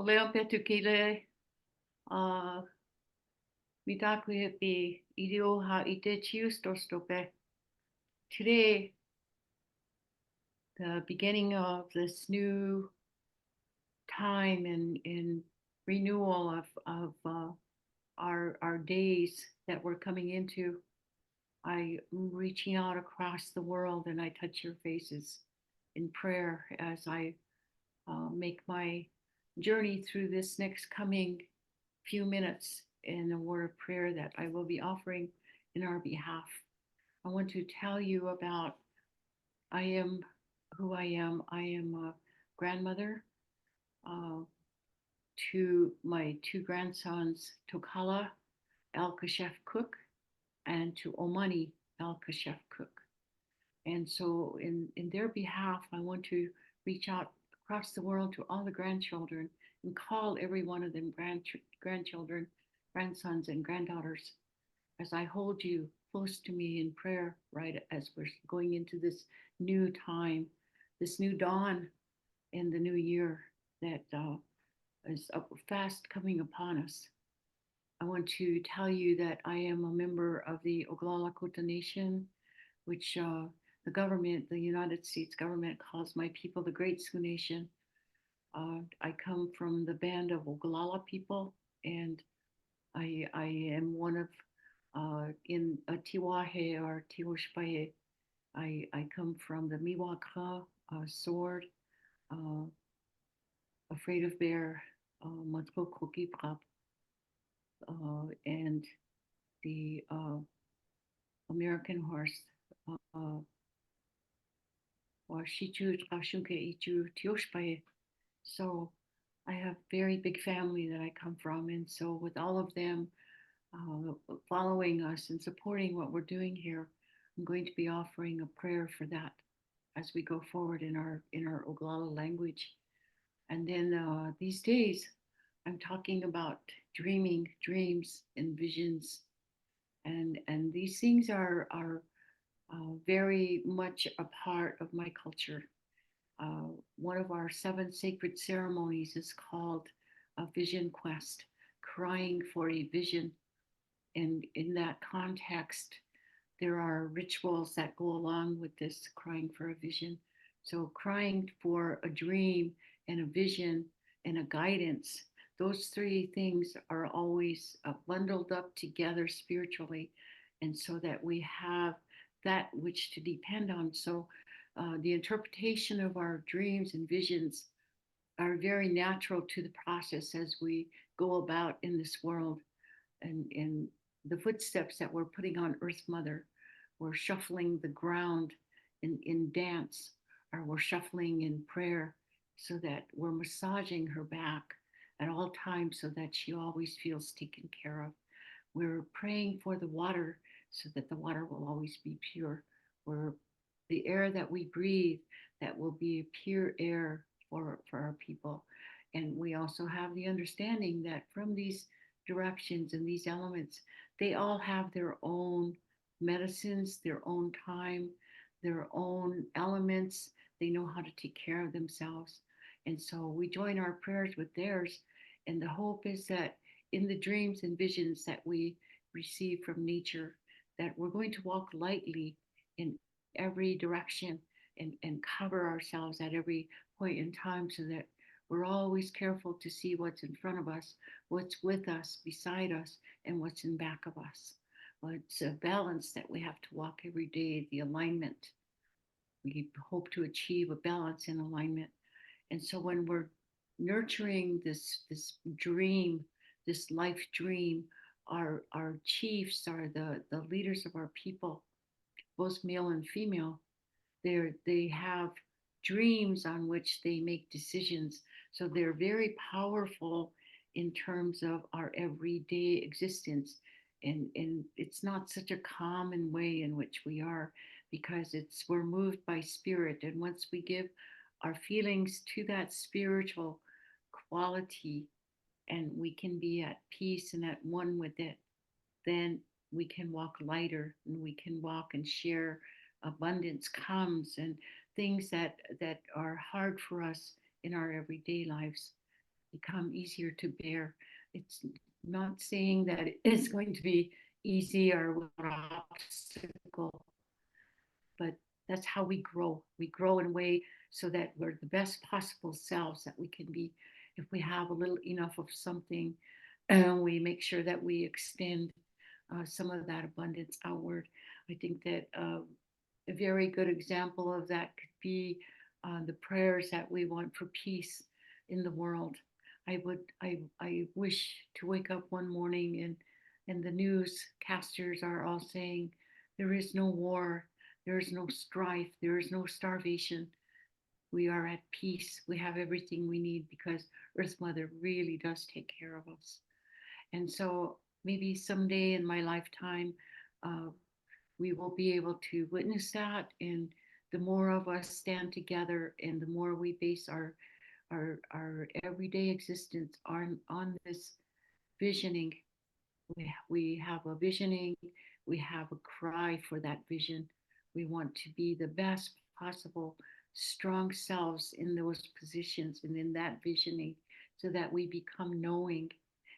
Oleo petukile mitakuhepi idio ha ite chiustostope. Today, the beginning of this new time and renewal of our days that we're coming into, I'm reaching out across the world and I touch your faces in prayer as I make my journey through this next coming few minutes in a word of prayer that I will be offering in our behalf. I want to tell you about I am who I am. I am a grandmother uh, to my two grandsons, Tokala El Kashef Cook and to Omani El Kashef Cook. And so, in their behalf, I want to reach out across the world to all the grandchildren and call every one of them grandchildren, grandsons, and granddaughters as I hold you close to me in prayer, right as we're going into this new time, this new dawn in the new year that is fast coming upon us. I want to tell you that I am a member of the Oglala Nation, which the government, the United States government, calls my people the Great Sioux Nation. I come from the band of Oglala people, and I am one of in a Tiwahe or Tiwashpaye. I come from the Miwaka sword, uh, afraid of bear, Matko Koki Prap, and the American horse, or Shichu Trashunke Ichu Tioshpaye. So I have very big family that I come from, and so with all of them following us and supporting what we're doing here, I'm going to be offering a prayer for that as we go forward in our Oglala language. And then these days, I'm talking about dreaming, dreams, and visions, and these things are very much a part of my culture. One of our seven sacred ceremonies is called a vision quest, crying for a vision. And in that context, there are rituals that go along with this crying for a vision. So, crying for a dream and a vision and a guidance, those three things are always bundled up together spiritually. And so that we have that which to depend on. So, the interpretation of our dreams and visions are very natural to the process as we go about in this world and the footsteps that we're putting on Earth Mother. We're shuffling the ground in dance, or we're shuffling in prayer so that we're massaging her back at all times so that she always feels taken care of. We're praying for the water so that the water will always be pure. We're the air that we breathe, that will be pure air for our people. And we also have the understanding that from these directions and these elements, they all have their own medicines, their own time, their own elements. They know how to take care of themselves. And so we join our prayers with theirs. And the hope is that in the dreams and visions that we receive from nature, that we're going to walk lightly in every direction and cover ourselves at every point in time so that we're always careful to see what's in front of us, what's with us, beside us, and what's in back of us. Well, it's a balance that we have to walk every day, the alignment. We hope to achieve a balance and alignment. And so when we're nurturing this dream, this life dream, our chiefs are the leaders of our people, both male and female. They have dreams on which they make decisions. So they're very powerful in terms of our everyday existence. And it's not such a common way in which we are because it's we're moved by spirit. And once we give our feelings to that spiritual quality and we can be at peace and at one with it, then we can walk lighter and we can walk and share abundance comes and things that are hard for us in our everyday lives. become easier to bear. It's not saying that it's going to be easy or without obstacle, but that's how we grow. We grow in a way so that we're the best possible selves that we can be. If we have a little enough of something, we make sure that we extend some of that abundance outward. I think that a very good example of that could be the prayers that we want for peace in the world. I wish to wake up one morning and the newscasters are all saying there is no war, there is no strife, there is no starvation. We are at peace. We have everything we need because Earth Mother really does take care of us. And so maybe someday in my lifetime, uh, we will be able to witness that. And the more of us stand together and the more we base our everyday existence on this visioning, we have a visioning, we have a cry for that vision. We want to be the best possible strong selves in those positions and in that visioning so that we become knowing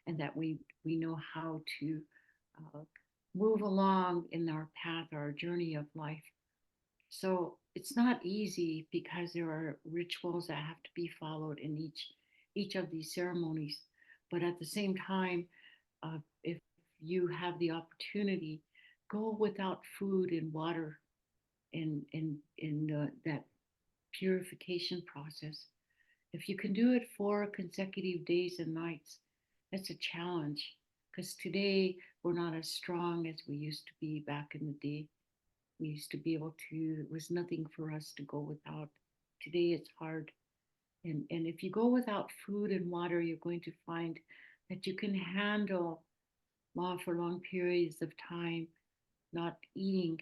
and that we know how to uh, move along in our path, our journey of life. So it's not easy because there are rituals that have to be followed in each of these ceremonies. But at the same time, if you have the opportunity, go without food and water in that purification process. If you can do it 4 consecutive days and nights, that's a challenge because today we're not as strong as we used to be back in the day. We used to be able to, it was nothing for us to go without. Today it's hard. And if you go without food and water, you're going to find that you can handle for long periods of time not eating,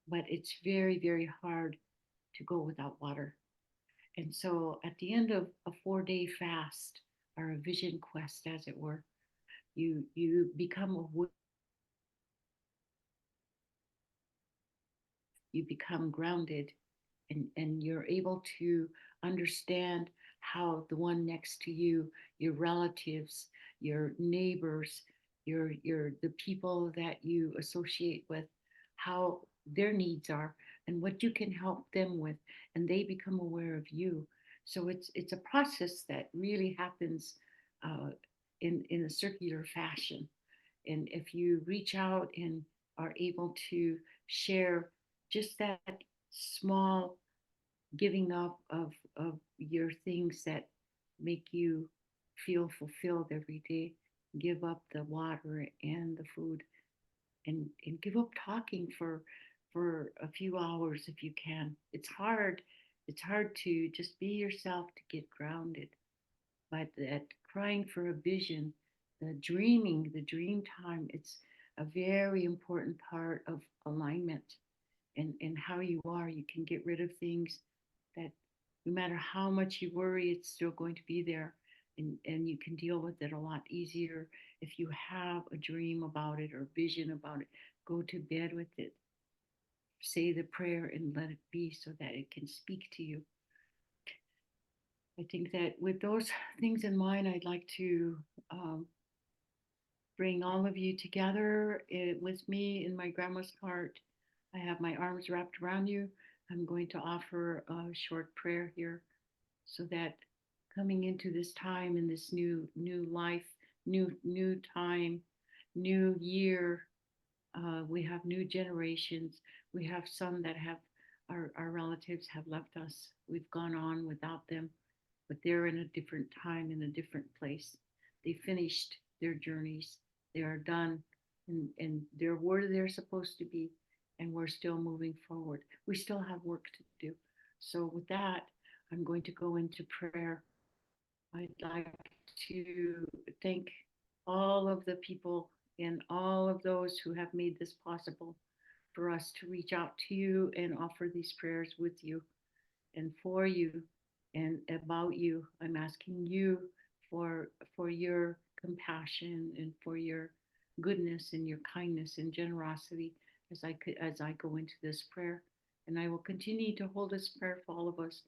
but it's very, very hard to go without water. And so at the end of a 4 day fast or a vision quest, as it were, you become aware, you become grounded, and you're able to understand how the one next to you, your relatives, your neighbors, your the people that you associate with, how their needs are and what you can help them with, and they become aware of you. So it's a process that really happens uh, in a circular fashion. And if you reach out and are able to share just that small giving up of your things that make you feel fulfilled every day, give up the water and the food, and give up talking for a few hours if you can. It's hard to just be yourself to get grounded, but that crying for a vision, the dreaming, the dream time, it's a very important part of alignment and how you are. You can get rid of things that no matter how much you worry, it's still going to be there. And you can deal with it a lot easier if you have a dream about it or vision about it. Go to bed with it. Say the prayer and let it be so that it can speak to you. I think that with those things in mind, I'd like to bring all of you together with me in my grandma's cart. I have my arms wrapped around you. I'm going to offer a short prayer here so that coming into this time in this new life, new time, new year, we have new generations. We have some that have our relatives have left us. We've gone on without them, but they're in a different time, in a different place. They finished their journeys. They are done, and they're where they're supposed to be, and we're still moving forward. We still have work to do. So with that, I'm going to go into prayer. I'd like to thank all of the people and all of those who have made this possible for us to reach out to you and offer these prayers with you and for you and about you. I'm asking you for your compassion and for your goodness and your kindness and generosity as I go into this prayer. And I will continue to hold this prayer for all of us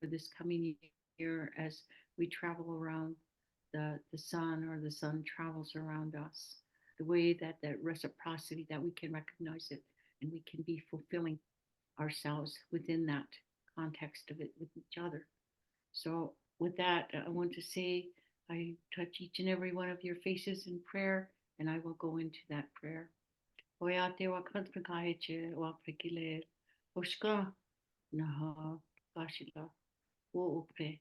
for this coming year as we travel around the sun, or the sun travels around us. The way that that reciprocity, that we can recognize it and we can be fulfilling ourselves within that context of it with each other. So, with that, I want to say I touch each and every one of your faces in prayer, and I will go into that prayer. Oya te wa kantrakaheche wa prekile, oshka naha kashila, wo upre.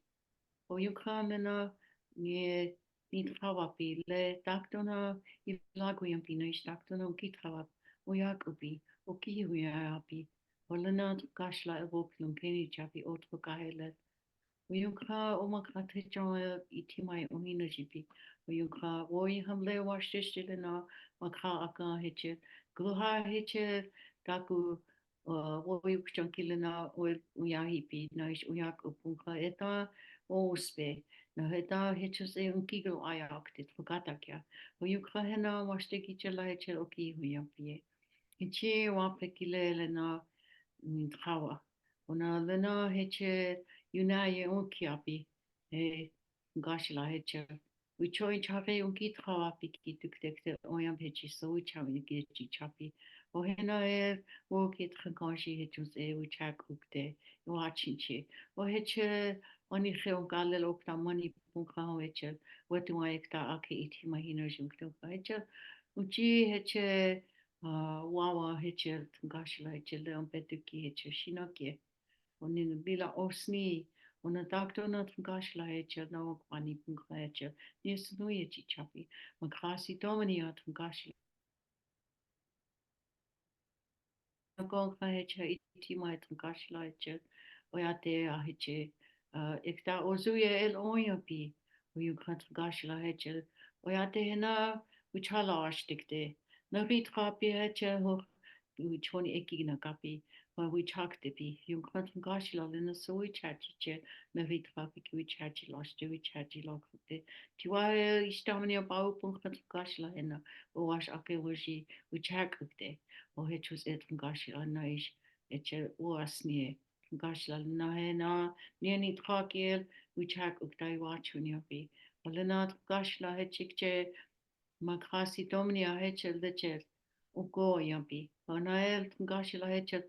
Oyukamena nie nithawapi le taktona ilaguyampi no ishtaktona ukithawap oyakupi okihuyapi olana kashla evokilum peni chapi otkahele. Oyunka omakate itimai ohina jipi. Oyunka woi hamle washishilena makha aka heche. Gluha heche taku woi chankilena uyahipi naish uyak upunka eta ospe. Na heta heches e unkiglo ayaktit fugatakya. Oyunka hena washteki chela heche oki huyapie. Hichi wapekile na trawa. Ona lena heche yunaye unkiapi e gashla heche. We choi chape unki trawa piki tuktekte oyam hechi so we chawi gechi chapi. O hena wo kit ganshi hechus we chak ukte wachinche. O heche oni kheo galel okta mani punka heche. What do I ekta ake iti mahina junkto heche. Uchi heche wawa heche gashla heche leon petuki heche shinokie. Onin bila osni ona doctor na gashla heche no kwani punka heche. Nis nuye chichapi. Makrasi domini gashla. Go heche iti mai gashla heche. Oyate heche. Ekta ozuye el oyapi. Oyu gashla heche. Oyate hena uchala ashtikte. Na rit kapi heche ho choni ekina kapi. We chakte pi. Yung gashla lena so we chachiche. Na rit kapi ki we chachi loste we chachi lokte. Tiwa istamania bau pun gashla hena. O wash ake waji we chakte. O hechus et gashla naish. Eche oasnie. Gashla na hena. Nieni trakiel we chak uktai wachunyapi. Lenat gashla hechikche makrasi domnia heche lecher ugo yampi. Onael gashla heche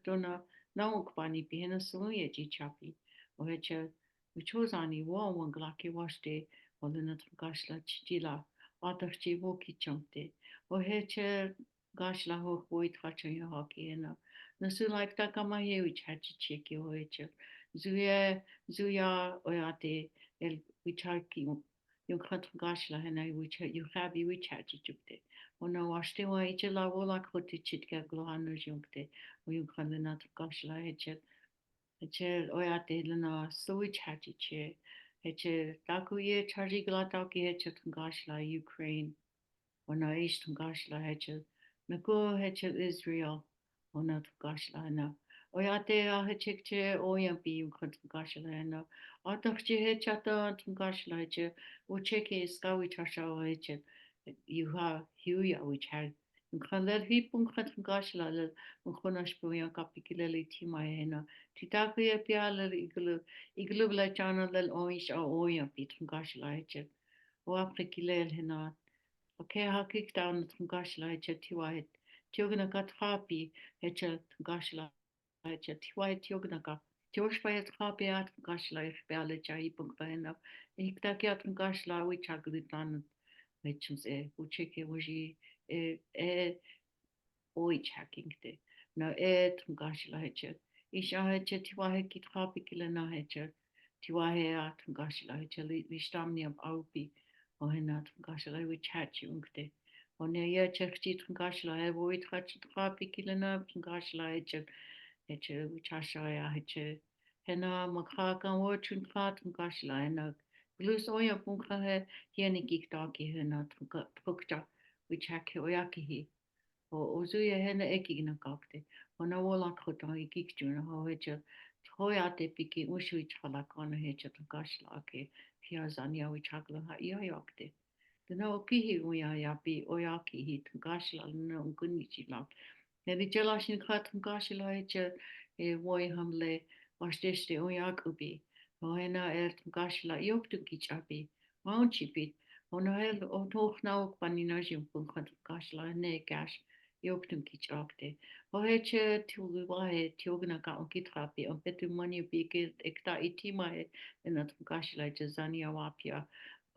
dona na ukbani pihena suye jichapi. O heche uchozani wa wanglaki washte. Olenat gashla chichila. Watarchi woki chankte. O heche gashla ho voit hachanya hoki ena. Nasu like takamaye which hachi cheki o heche. Zuya oyate el wichaki yung gashla hena which you have which hachi chukte. Ona washte wa ichela wola kote chitka glohanu junkte. O yung kanat gashla heche. Heche oyate lena so which hachi che. Heche takuye charji glataki heche gashla Ukraine. Ona ish gashla heche. Nago heche Israel. Ona gashla na. Oyate a hechekche oyampi yung gashla na. Atakche hechata gashla heche. Ocheke skawi chasha heche. You have huya which had. Khalel hipung gashla lel. Mukhonash puya kapikileli tima hena. Titakuye piala iglu bla chana lel oish a oyampi gashla heche. O aprikilel hena. Okay, hakik down gashla heche tiwahet. Tiogna kathapi heche gashla heche tiwahet tiogna. Tiosh payet hapi at gashla ich beale chai punk bahena. Ik takiat gashla we chagritan hechums ucheke waji oi chakingte. No gashla heche. Isha heche tiwahet kit hapi kilena heche. Tiwahe at gashla heche listamni ab aupi. O hena gashla we chachi unkte. On ye chechit gashla e voit hachit hapi kilena gashla heche. Heche wichashaya heche hena makaka wachun khat gashla hena glus oya punka he hieni giktaki hena trukta wichake oyaki hi o ozuya hena ekigna kakte ona wola khota gikjuna ho heche hoyate piki ushu chala kana heche gashla ke hiazania wichakla ha yakte dena okihi uya yapi oyaki hi gashla na ungunichi la Nedi jelashin khat gashla heche woi hamle washteste oyak ubi. Hoena gashla yoktu kichapi, maunchipit, honohel otoch nauk paninajim punkat gashla ne gash yoktu kichakte. Hoheche tuwahe tiogna ka onkitrapi, on petu mani bigil ekta itimae enat gashla jazania wapia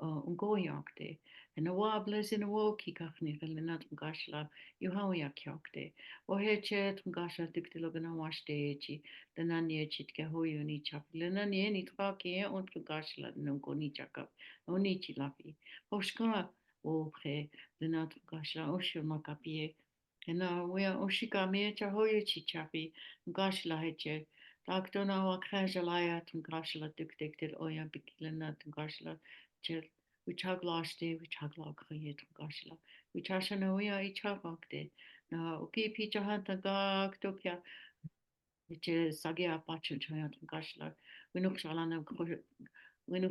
ungoyakte. En a wables in a woki kachni relenat gashla yuhawia kyakte. Hoheche gashla diktilogana washteji. Lenanie chitke hoyo ni chap. Lenanie ni trake on gashla nungo ni chakap. Oni chilapi. Hoshka o pre lenat gashla osho makapie. Ena wea oshika me cha hoyo chichapi. Gashla heche. Daktona wa krajalaya tum gashla dikdiktil oya bikilena tum gashla chel. Wichaglaste wichagla kriye tum gashla. Wichashana oya ichagakte. Na oki picha hanta gak tokya che sagia pachu choya gashla winuk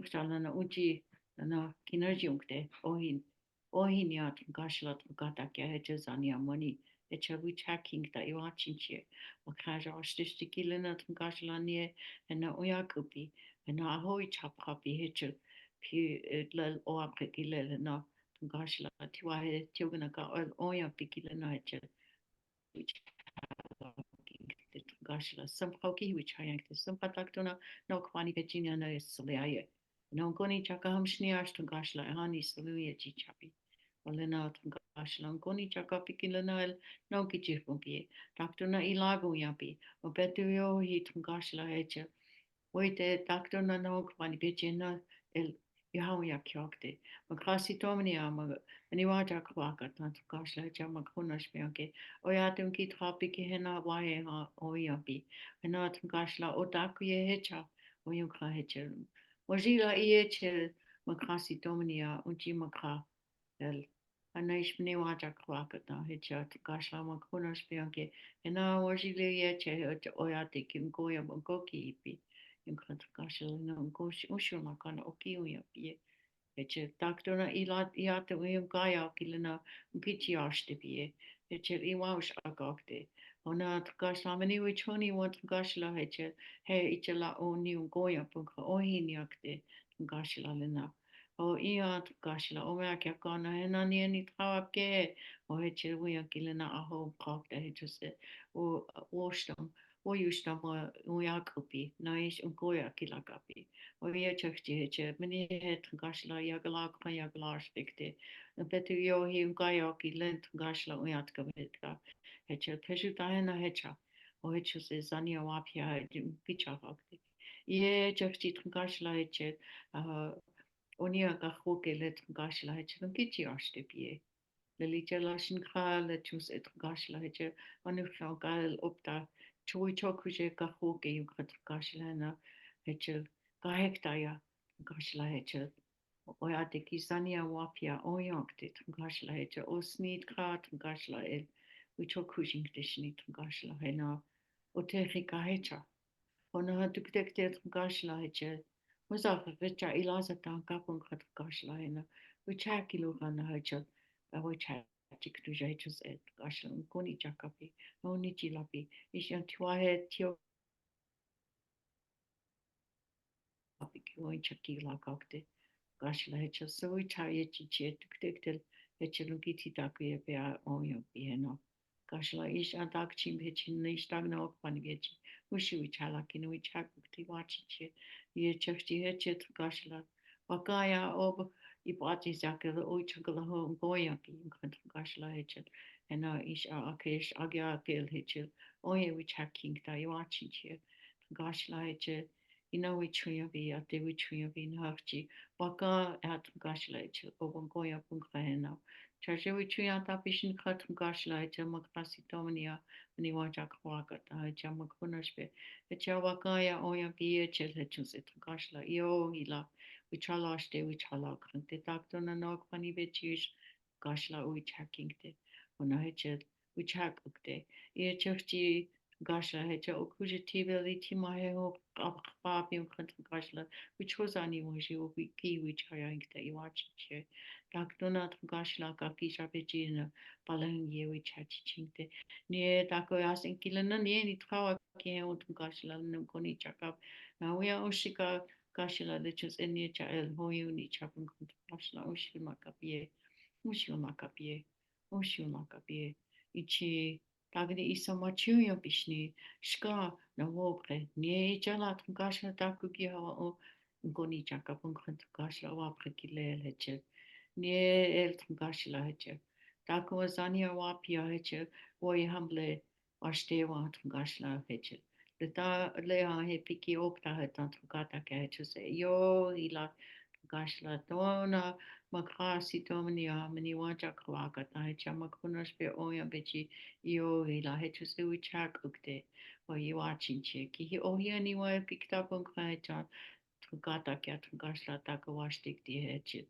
shalana uji na kinerji unkte ohin ya gashla gata kya heche zania mani echa wich hacking da iwachinche wakaja ostistikilena gashla nie na oya kupi na ahoi chapapi heche pi lel o aprekilele na gashla tiwa he tiogana ka oya pikilena heche gashla some hoki which hayank some pataktona no kwani Virginia no soliaye no goni chaka hamshni ashton gashla hani soluye chichapi olena gashla goni chaka pikilana no kichirpunki taktona ilago yapi obetu yo hit gashla heche Oite doctor na no kwani bechena el yahu ya kyokte. Makrasi tomni ama ani waja kwaka tant kashla jama kunash bianke. Oya tum ki trapi ki hena wae ha oyapi. Hena tum kashla otaku ye hecha oyunka hecha. Wajila iye chel makrasi tomni ya unchi makra el. Anaish mne waja kwaka ta hecha kashla makunash bianke. Hena wajila ye che oya te kim goya bongoki ipi. Yung katakasha na gosh usho makana okiyo ya pie eche taktora ilat iate yung kaya kilena pichi ashte pie eche iwaus agakte ona takasha mani wichoni wat gashla eche he ichela oni yung goya punka ohi niakte gashla lena o ia gashla o mea kia kana he nani ni trawa ke o eche wia kilena aho kakte eche se o washtam o justama o Jakobi, nais un goya kilagabi. O ia chakti heche, mini het gashla yagala kwa yagala stikte. En petu yo hi un gaya ki lent gashla o yatkabetka. Heche, peshu tahena hecha. O heche se zania wapia picha hakti. Ie chakti gashla heche, onia gahoke let gashla heche, un kichi ashte pie. Lelitja lashin kha le chus et gashla heche anu khau gal opta chui chokuje ka ho ke yu khat gashla na heche ka hekta ya gashla heche oya te kisania wapia oyok te gashla heche osnit kha gashla el wi chokujing te shnit gashla hena o te ka hecha ona duk tek te gashla heche Muzaf vecha ilaza ta kapun khat gashla hena wi chakilo kana heche Awe chik tu jai chus et gashan koni chakapi no ni chilapi ishan tuahe tio api ki oin chaki la kakte gashla hecha so I chaye chi che tuk tek tel hecha lungi ti taku ye pe a oyo pi heno gashla ishan tak chim hechin ne ishtag na ok pani gechi ushi wi chala ki no I chakuk ti wachi che ye chakti hecha gashla wakaya ob ipati zakela oi chakala ho goya ki kan gashla hecha ena ish a akesh agya kel hecha oye wi chaking ta wachi che gashla hecha ina wi chuya vi ate wi chuya vi nahchi waka at gashla hecha obon goya pun khena chaje wi chuya ta pishin khat gashla hecha makrasi tomnia ni waja kwaka ta hecha makunashbe hecha wakaya oya bi hecha hecha set gashla yo ila Wichalaste wichala krante takto na nok pani vechish gashla wichaking te ona hechet wichak ukte ye chakchi gashla hecha okuje tiveli timahe ho papi ukrant gashla wichozani waji wiki wichaya inkte iwachi che takto na gashla kaki shapechi na palang ye wichachi chingte nie tako yasin kilana nie ni trawa ke on gashla nam koni chakap na wia oshika Kashila lichus enicha el hoyuni chapun kuntu kashla ushil makapie, ushil makapie, ushil makapie, ichi tagni isa machuyo bishni, shka na wopre, nie jala kashla takugi hawa o ngoni chakapun kuntu kashla wapre kile leche, nie el kashla heche, taku zania wapia heche, woy hamble, washte kashla heche. Le he piki opta he tanto gata ke he se yo ila gashla dona makrasi domini a mini waja kwaka ta he chama kunas be oya bechi yo ila he se uchak ukte o you watching che ki he o hi ani wa pikta pon kwa cha gata ke gashla ta ko washtik di he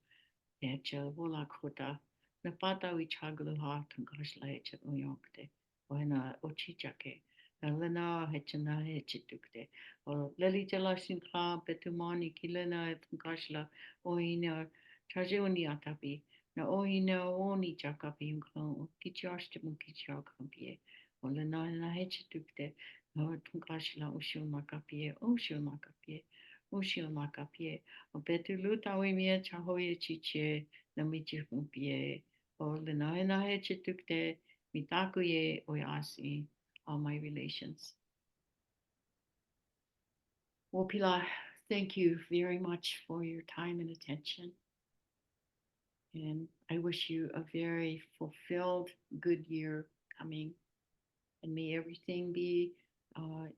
Echel wola kota na pata wi chaglu ha tangashla echel uyokte wana ochichake na lena hechana hechitukte o leli jala sinkha betumani kilena tangashla oina chajuni atapi na oina oni chakapi ngkon kichashte mun kichakapie o lena na hechitukte no tangashla ushul makapie ushul makapie ushul makapie o betu luta we mia chahoye chiche na michi kumpie o le na he chitukte mitaku ye oyasi all my relations. Well, Pilar, thank you very much for your time and attention. And I wish you a very fulfilled, good year coming. And may everything be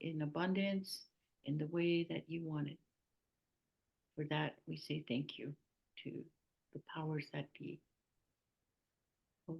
in abundance in the way that you want it. For that, we say thank you to the powers that be. O